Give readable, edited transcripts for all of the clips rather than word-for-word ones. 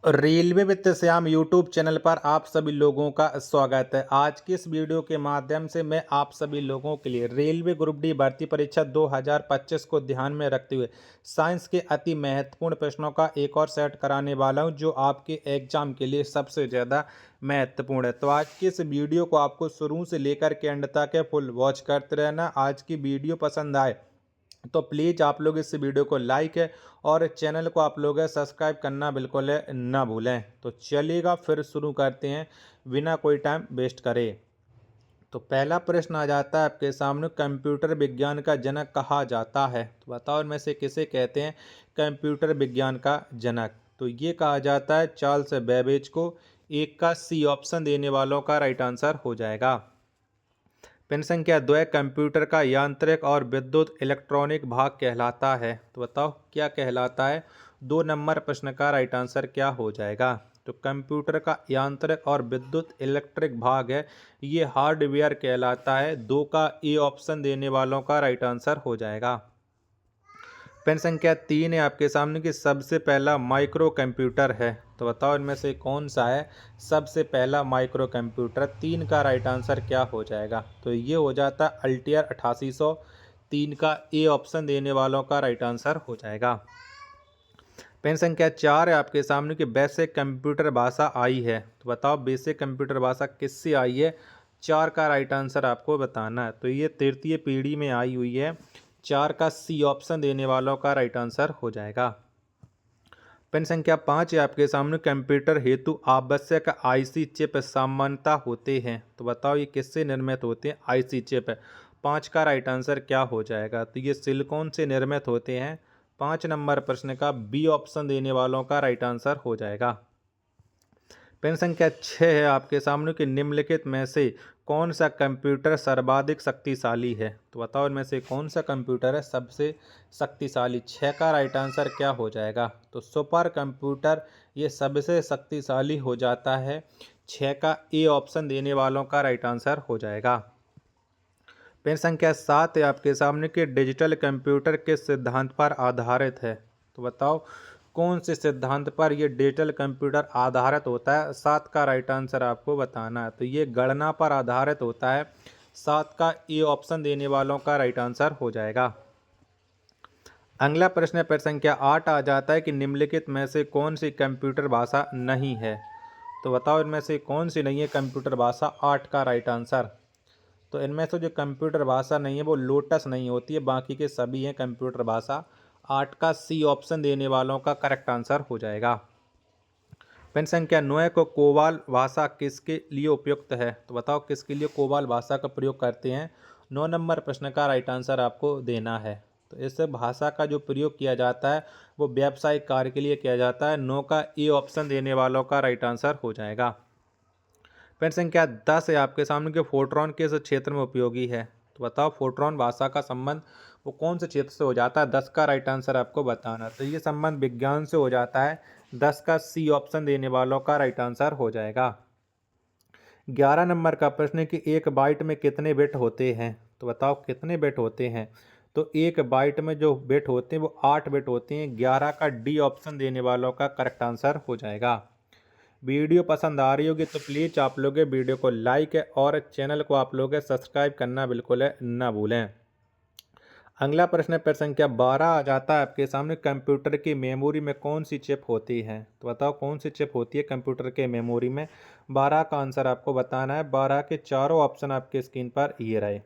Railway वित्त Shyam YouTube channel पर आप सभी लोगों का स्वागत है। आज की इस वीडियो के माध्यम से मैं आप सभी लोगों के लिए रेलवे ग्रुप डी भर्ती परीक्षा 2025 को ध्यान में रखते हुए साइंस के अति महत्वपूर्ण प्रश्नों का एक और सेट कराने वाला हूं, जो आपके एग्जाम के लिए सबसे ज़्यादा महत्वपूर्ण है। तो आज की इस वीडियो को आपको शुरू से लेकर के एंड तक फुल वॉच करते रहना। आज की वीडियो पसंद आए तो प्लीज़ आप लोग इस वीडियो को लाइक है और चैनल को आप लोग सब्सक्राइब करना बिल्कुल ना भूलें। तो चलिएगा फिर शुरू करते हैं बिना कोई टाइम वेस्ट करे। तो पहला प्रश्न आ जाता है आपके सामने, कंप्यूटर विज्ञान का जनक कहा जाता है। तो बताओ इनमें से किसे कहते हैं कंप्यूटर विज्ञान का जनक। तो ये कहा जाता है चार्ल्स बेबेज को। एक का सी ऑप्शन देने वालों का राइट आंसर हो जाएगा। प्रश्न संख्या 2, कंप्यूटर का यांत्रिक और विद्युत इलेक्ट्रॉनिक भाग कहलाता है। तो बताओ क्या कहलाता है। 2 नंबर प्रश्न का राइट आंसर क्या हो जाएगा। तो कंप्यूटर का यांत्रिक और विद्युत इलेक्ट्रिक भाग है, ये हार्डवेयर कहलाता है। 2 का ए ऑप्शन देने वालों का राइट आंसर हो जाएगा। प्रश्न संख्या 3 है आपके सामने कि सबसे पहला माइक्रो कंप्यूटर है। तो बताओ इनमें से कौन सा है सबसे पहला माइक्रो कंप्यूटर। 3 का राइट आंसर क्या हो जाएगा। तो ये हो जाता है अल्टियर 8800। 3 का ए ऑप्शन देने वालों का राइट आंसर हो जाएगा। प्रश्न संख्या 4 है आपके सामने कि बेसिक कंप्यूटर भाषा आई है। तो बताओ बेसिक कंप्यूटर भाषा किससे आई है। 4 का राइट आंसर आपको बताना है। तो ये तृतीय पीढ़ी में आई हुई है। 4 का सी ऑप्शन देने वालों का राइट आंसर हो जाएगा। प्रश्न संख्या 5 है आपके सामने, कंप्यूटर हेतु आवश्यक आईसी चिप सामान्यता होते हैं। तो बताओ ये किससे निर्मित होते हैं आईसी चिप। 5 का राइट आंसर क्या हो जाएगा। तो ये सिलिकॉन से निर्मित होते हैं। 5 नंबर प्रश्न का बी ऑप्शन देने वालों का राइट आंसर हो जाएगा। प्रश्न संख्या 6 है आपके सामने कि निम्नलिखित में से कौन सा कंप्यूटर सर्वाधिक शक्तिशाली है। तो बताओ इनमें से कौन सा कंप्यूटर है सबसे शक्तिशाली। 6 का राइट आंसर क्या हो जाएगा। तो सुपर कंप्यूटर ये सबसे शक्तिशाली हो जाता है। 6 का ए ऑप्शन देने वालों का राइट आंसर हो जाएगा। प्रश्न संख्या 7 है आपके सामने कि डिजिटल कंप्यूटर किस सिद्धांत पर आधारित है। तो बताओ कौन से सिद्धांत पर ये डिजिटल कंप्यूटर आधारित होता है। 7 का राइट आंसर आपको बताना है। तो ये गणना पर आधारित होता है। 7 का ए ऑप्शन देने वालों का राइट आंसर हो जाएगा। अगला प्रश्न प्रश्न संख्या 8 आ जाता है कि निम्नलिखित में से कौन सी कंप्यूटर भाषा नहीं है। तो बताओ इनमें से कौन सी नहीं है कंप्यूटर भाषा। 8 का राइट आंसर। तो इनमें से जो कंप्यूटर भाषा नहीं है वो लोटस नहीं होती है, बाकी के सभी हैं कंप्यूटर भाषा। 8 का सी ऑप्शन देने वालों का करेक्ट आंसर हो जाएगा। प्रश्न संख्या 9 को कोबाल भाषा किसके लिए उपयुक्त है। तो बताओ किसके लिए कोबाल भाषा का प्रयोग करते हैं। 9 नंबर प्रश्न का राइट आंसर आपको देना है। तो इस भाषा का जो प्रयोग किया जाता है वो व्यावसायिक कार्य के लिए किया जाता है। 9 का ए ऑप्शन देने वालों का राइट आंसर हो जाएगा। प्रश्न संख्या 10 है आपके सामने कि फोटोन किस क्षेत्र में उपयोगी है। तो बताओ फोटोन भाषा का संबंध वो कौन से क्षेत्र से हो जाता है। 10 का राइट आंसर आपको बताना। तो ये संबंध विज्ञान से हो जाता है। 10 का सी ऑप्शन देने वालों का राइट आंसर हो जाएगा। 11 नंबर का प्रश्न है कि एक बाइट में कितने बिट होते हैं। तो बताओ कितने बिट होते हैं। तो एक बाइट में जो बिट होते हैं वो 8 बिट होते हैं। 11 का डी ऑप्शन देने वालों का करेक्ट आंसर हो जाएगा। वीडियो पसंद आ रही होगी तो प्लीज़ आप लोग वीडियो को लाइक है और चैनल को आप लोग सब्सक्राइब करना बिल्कुल ना भूलें। अगला प्रश्न प्रश्न संख्या 12 आ जाता है आपके सामने, कंप्यूटर की मेमोरी में कौन सी चिप होती है। तो बताओ कौन सी चिप होती है कंप्यूटर के मेमोरी में। 12 का आंसर आपको बताना है। 12 के चारों ऑप्शन आपके स्क्रीन पर ये रहे।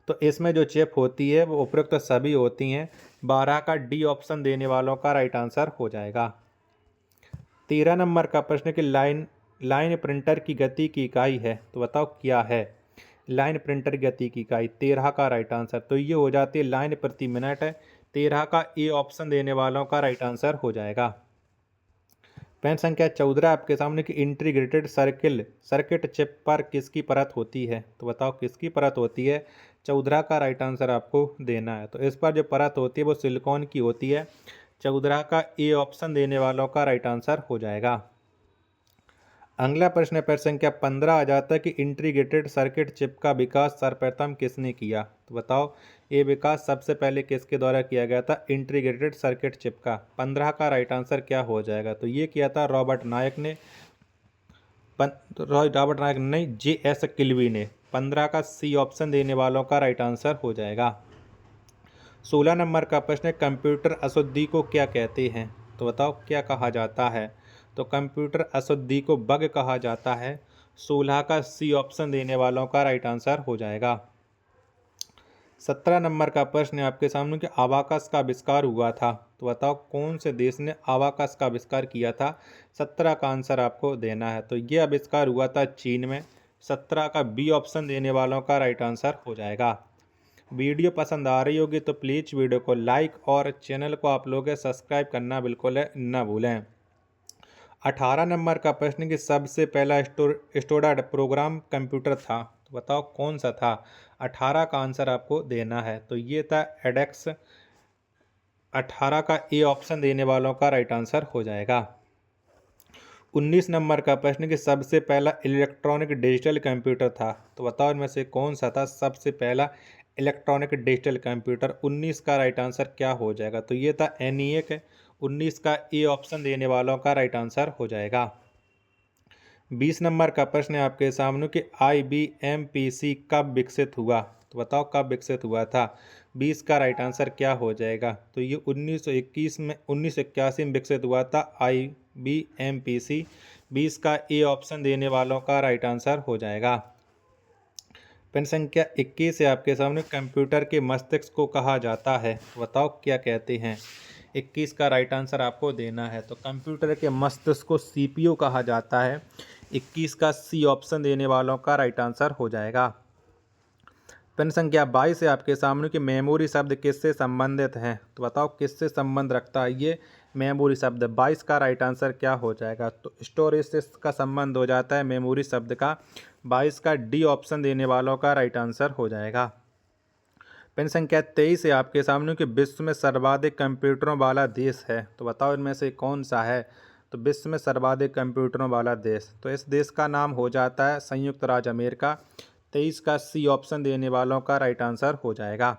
तो इसमें जो चिप होती है वो उपरोक्त सभी होती हैं। 12 का डी ऑप्शन देने वालों का राइट आंसर हो जाएगा। 13 नंबर का प्रश्न कि लाइन प्रिंटर की गति की इकाई है। तो बताओ क्या है लाइन प्रिंटर की गति की इकाई। 13 का राइट आंसर। तो ये हो जाती है लाइन प्रति मिनट है। 13 का ए ऑप्शन देने वालों का राइट आंसर हो जाएगा। प्रश्न संख्या 14 आपके सामने कि इंटीग्रेटेड सर्किट चिप पर किसकी परत होती है। तो बताओ किसकी परत होती है। 14 का राइट आंसर आपको देना है। तो इस पर जो परत होती है वो सिलिकॉन की होती है। 14 का ए ऑप्शन देने वालों का राइट आंसर हो जाएगा। अगला प्रश्न है प्रश्न संख्या 15 आ जाता है कि इंटीग्रेटेड सर्किट चिप का विकास सर्वप्रथम किसने किया। तो बताओ ये विकास सबसे पहले किसके द्वारा किया गया था, इंटीग्रेटेड सर्किट चिप का। 15 का राइट आंसर क्या हो जाएगा, तो ये किया था रॉबर्ट नायक ने। रॉबर्ट नायक नहीं, JS किल्वी ने। 15 का सी ऑप्शन देने वालों का राइट आंसर हो जाएगा। 16 नंबर का प्रश्न है कंप्यूटर अशुद्धि को क्या कहते हैं। तो बताओ क्या कहा जाता है, तो कंप्यूटर अशुद्धि को बग कहा जाता है। 16 का सी ऑप्शन देने वालों का राइट आंसर हो जाएगा। 17 नंबर का प्रश्न है आपके सामने कि अबाकस का आविष्कार हुआ था। तो बताओ कौन से देश ने अबाकस का आविष्कार किया था। 17 का आंसर आपको देना है, तो ये आविष्कार हुआ था चीन में। 17 का बी ऑप्शन देने वालों का राइट आंसर हो जाएगा। वीडियो पसंद आ रही होगी तो प्लीज़ वीडियो को लाइक और चैनल को आप लोग सब्सक्राइब करना बिल्कुल न भूलें। 18 नंबर का प्रश्न कि सबसे पहला स्टोर्ड प्रोग्राम कंप्यूटर था। तो बताओ कौन सा था। 18 का आंसर आपको देना है, तो ये था एडेक्स। 18 का ए ऑप्शन देने वालों का राइट आंसर हो जाएगा। 19 नंबर का प्रश्न कि सबसे पहला इलेक्ट्रॉनिक डिजिटल कंप्यूटर था। तो बताओ इनमें से कौन सा था सबसे पहला इलेक्ट्रॉनिक डिजिटल कंप्यूटर। 19 का राइट आंसर क्या हो जाएगा, तो ये था ENIAC। 19 का ए ऑप्शन देने वालों का राइट आंसर हो जाएगा। 20 नंबर का प्रश्न है आपके सामने कि IBM PC कब विकसित हुआ। तो बताओ कब विकसित हुआ था। 20 का राइट आंसर क्या हो जाएगा, तो ये 1981 में 1981 में विकसित हुआ था IBM PC। 20 का ए ऑप्शन देने वालों का राइट आंसर हो जाएगा। प्रश्न संख्या 21 है आपके सामने कंप्यूटर के मस्तिष्क को कहा जाता है। तो बताओ क्या कहते हैं। 21 का राइट आंसर आपको देना है, तो कंप्यूटर के मस्तिष्क को CPU कहा जाता है। 21 का सी ऑप्शन देने वालों का राइट आंसर हो जाएगा। प्रश्न संख्या 22 है आपके सामने कि मेमोरी शब्द किससे संबंधित है। तो बताओ किससे संबंध रखता है ये मेमोरी शब्द। 22 का राइट आंसर क्या हो जाएगा, तो स्टोरेज से का संबंध हो जाता है मेमोरी शब्द का। 22 का डी ऑप्शन देने वालों का राइट आंसर हो जाएगा। प्रश्न संख्या 23 है आपके सामने कि विश्व में सर्वाधिक कंप्यूटरों वाला देश है। तो बताओ इनमें से कौन सा है, तो विश्व में सर्वाधिक कंप्यूटरों वाला देश, तो इस देश का नाम हो जाता है संयुक्त राज्य अमेरिका। 23 का सी ऑप्शन देने वालों का राइट आंसर हो जाएगा।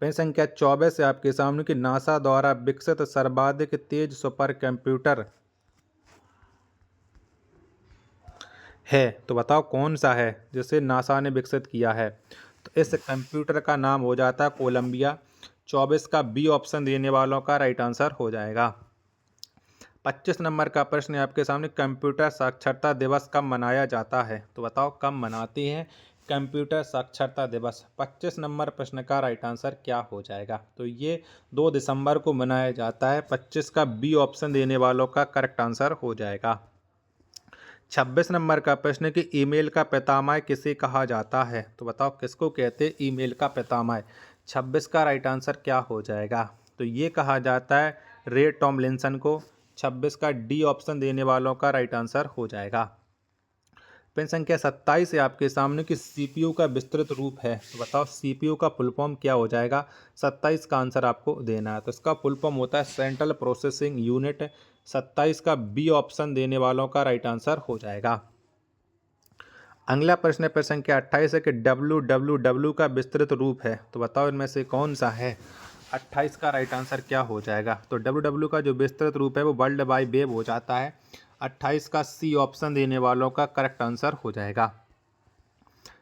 प्रश्न संख्या 24 है आपके सामने कि नासा द्वारा विकसित सर्वाधिक तेज सुपर कंप्यूटर है। तो बताओ कौन सा है जिसे नासा ने विकसित किया है, तो इस कंप्यूटर का नाम हो जाता है कोलंबिया। 24 का बी ऑप्शन देने वालों का राइट आंसर हो जाएगा। 25 नंबर का प्रश्न है आपके सामने कंप्यूटर साक्षरता दिवस कब मनाया जाता है। तो बताओ कब मनाते हैं कंप्यूटर साक्षरता दिवस। 25 नंबर प्रश्न का राइट आंसर क्या हो जाएगा, तो ये 2 दिसंबर को मनाया जाता है। 25 का बी ऑप्शन देने वालों का करेक्ट आंसर हो जाएगा। 26 नंबर का प्रश्न कि ईमेल का पितामह किसे कहा जाता है। तो बताओ किसको कहते हैं ईमेल का पितामह। 26 का राइट आंसर क्या हो जाएगा, तो ये कहा जाता है रे टॉमलिंसन को। 26 का डी ऑप्शन देने वालों का राइट आंसर हो जाएगा। प्रश्न संख्या 27 है आपके सामने कि CPU का विस्तृत रूप है। तो बताओ CPU का फुल फॉर्म क्या हो जाएगा। 27 का आंसर आपको देना है, तो इसका फुल फॉर्म होता है सेंट्रल प्रोसेसिंग यूनिट। 27 का बी ऑप्शन देने वालों का राइट आंसर हो जाएगा। अगला प्रश्न है प्रश्न संख्या 28 है कि WWW का विस्तृत रूप है। तो बताओ इनमें से कौन सा है। 28 का राइट आंसर क्या हो जाएगा, तो WWW का जो विस्तृत रूप है वो वर्ल्ड वाइड वेब हो जाता है। 28 का सी ऑप्शन देने वालों का करेक्ट आंसर हो जाएगा।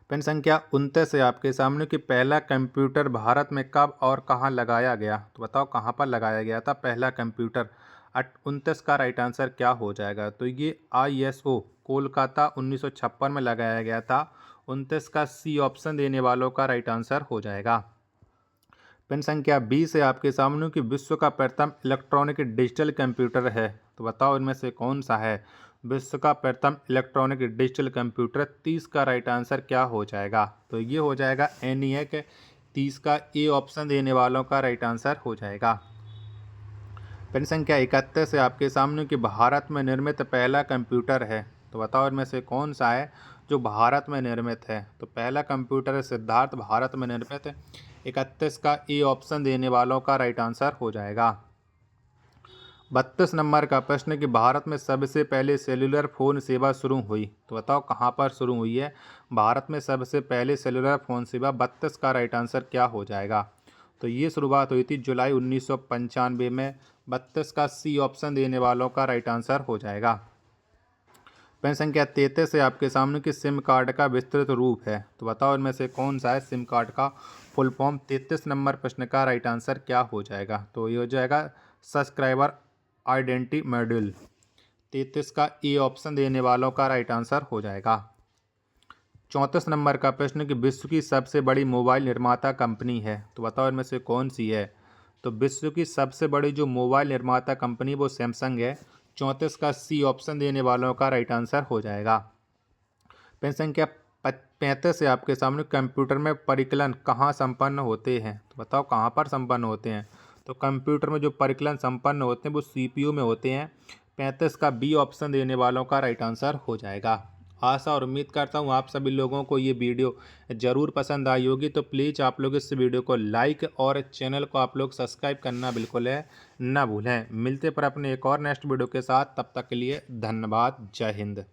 प्रश्न संख्या 29 है आपके सामने कि पहला कंप्यूटर भारत में कब और कहाँ लगाया गया। तो बताओ कहाँ पर लगाया गया था पहला कंप्यूटर। 29 का राइट आंसर क्या हो जाएगा, तो ये ISO कोलकाता 1956 में लगाया गया था। 29 का सी ऑप्शन देने वालों का राइट आंसर हो जाएगा। प्रश्न संख्या 20 है आपके सामने कि विश्व का प्रथम इलेक्ट्रॉनिक डिजिटल कंप्यूटर है। तो बताओ इनमें से कौन सा है विश्व का प्रथम इलेक्ट्रॉनिक डिजिटल कंप्यूटर। 30 का राइट आंसर क्या हो जाएगा, तो ये हो जाएगा ENIAC। 30 का ए ऑप्शन देने वालों का राइट आंसर हो जाएगा। प्रश्न संख्या 31 है आपके सामने कि भारत में निर्मित पहला कंप्यूटर है। तो बताओ इनमें से कौन सा है जो भारत में निर्मित है, तो पहला कंप्यूटर सिद्धार्थ भारत में निर्मित है। 31 का ए ऑप्शन देने वालों का राइट आंसर हो जाएगा। 32 नंबर का प्रश्न कि भारत में सबसे पहले सेलुलर फ़ोन सेवा शुरू हुई, तो बताओ कहाँ पर शुरू हुई है। भारत में सबसे पहले सेलुलर फ़ोन सेवा 32 का राइट आंसर क्या हो जाएगा। तो ये शुरुआत हुई थी जुलाई 1995 में। 32 का सी ऑप्शन देने वालों का राइट आंसर हो जाएगा। प्रश्न संख्या 33 है आपके सामने कि सिम कार्ड का विस्तृत रूप है, तो बताओ इनमें से कौन सा है सिम कार्ड का फुल फॉर्म। 33 नंबर प्रश्न का राइट आंसर क्या हो जाएगा। तो ये हो जाएगा सब्सक्राइबर आइडेंटिटी मॉड्यूल। 33 का ए ऑप्शन देने वालों का राइट आंसर हो जाएगा। 34 नंबर का प्रश्न कि विश्व की सबसे बड़ी मोबाइल निर्माता कंपनी है, तो बताओ इनमें से कौन सी है। तो विश्व की सबसे बड़ी जो मोबाइल निर्माता कंपनी वो सैमसंग है। 34 का सी ऑप्शन देने वालों का राइट आंसर हो जाएगा। प्रश्न संख्या 35 है आपके सामने कंप्यूटर में परिकलन कहाँ संपन्न होते हैं, तो बताओ कहाँ पर संपन्न होते हैं। तो कंप्यूटर में जो परिकलन संपन्न होते हैं वो सीपीयू में होते हैं। 35 का बी ऑप्शन देने वालों का राइट आंसर हो जाएगा। आशा और उम्मीद करता हूँ आप सभी लोगों को ये वीडियो ज़रूर पसंद आई होगी। तो प्लीज़ आप लोग इस वीडियो को लाइक और चैनल को आप लोग सब्सक्राइब करना बिल्कुल है ना भूलें। मिलते पर अपने एक और नेक्स्ट वीडियो के साथ, तब तक के लिए धन्यवाद। जय हिंद।